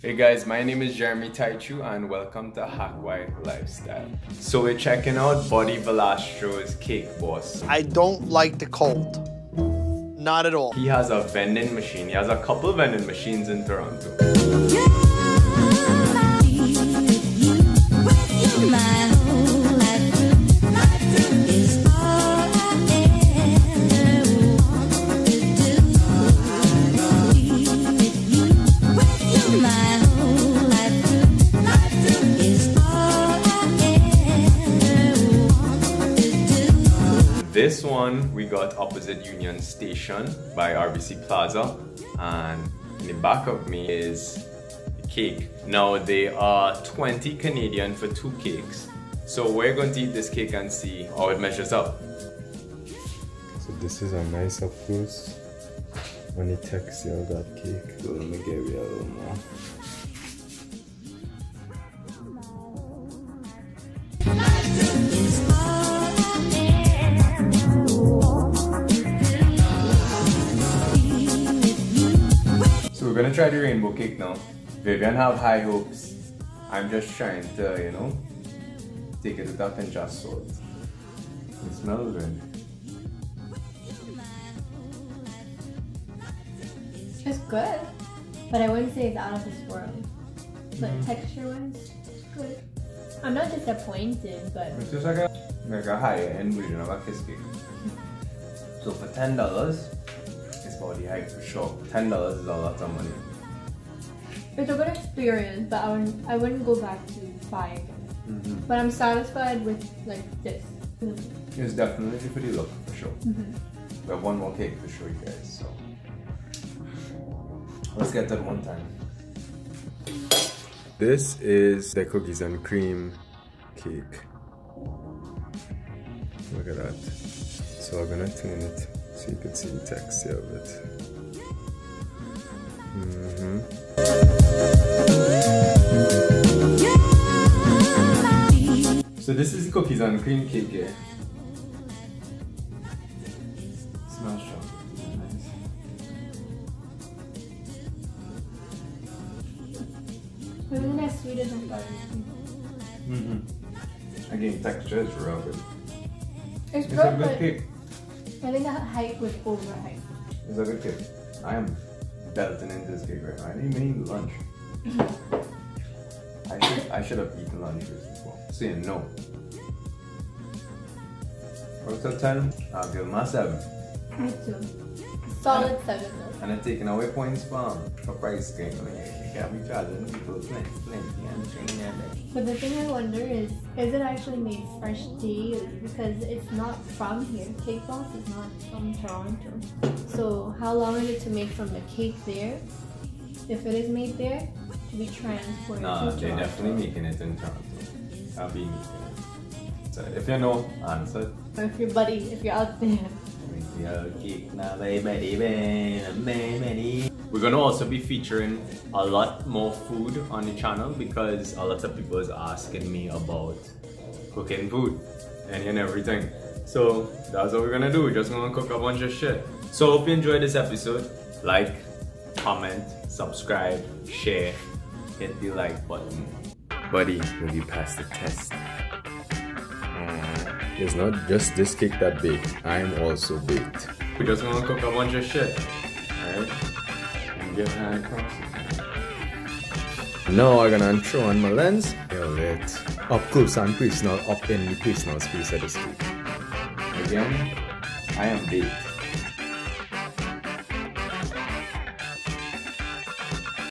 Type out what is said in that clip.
Hey guys, my name is Jeremy Taichu and welcome to Hackwife Lifestyle. So we're checking out Buddy Velastro's Cake Boss. I don't like the cold. Not at all. He has a vending machine. He has a couple vending machines in Toronto. This one we got opposite Union Station by RBC Plaza, and in the back of me is the cake. Now they are 20 Canadian for 2 cakes. So we're going to eat this cake and see how it measures up. So this is a nice up close on the texture of that cake. So let me give you a little more. We're gonna try the rainbow cake now. Vivian have high hopes. I'm just trying to, you know, take it with a pinch of salt. It smells good. It's good, but I wouldn't say it's out of this world. But texture-wise, it's good. I'm not disappointed, but It's just like a higher end version of a kiss cake. So for $10, it's body hype for sure. $10 is a lot of money. it's a good experience. But I wouldn't go back to buy again. But I'm satisfied with like this. It's definitely for the look for sure. We have one more cake to show you guys, so let's get that one time. This is the cookies and cream cake. Look at that. So I'm gonna turn it so you can see the texture of it. So this is the cookies and cream cake here. Smells chocolate. Nice. Isn't that sweeter than buttercream? Again, texture is real good. It's It's good, a good but cake. I think the hype was overhyped. It's a good cake. I am belting into this cake right now. I didn't even eat lunch. I should have eaten lunch first before. Saying no. Out of 10, I'll give myself 7. Me too. Solid 7 though. And I'm taking away points for price game. I mean, you can't be charging people plenty and saying that. But the thing I wonder is it actually made fresh daily? Because it's not from here. Cake Boss is not from Toronto. So how long is it to make from the cake there? If it is made there, to be transported Nah, to they're Toronto. definitely making it in Toronto. I'll be making it. So if you know, answer. Or if you're out there. We're gonna also be featuring a lot more food on the channel because a lot of people is asking me about cooking food and everything. So that's what we're gonna do. We're just gonna cook a bunch of shit. So hope you enjoyed this episode. Like, comment, subscribe, share, hit the like button. Buddy, will you pass the test? It's not just this cake that baked. I'm also baked. We're just gonna cook a bunch of shit. Alright? And get hand across. Now I'm gonna throw on my lens. You'll it up close and personal, up in the personal space of this cake. Again, I am baked.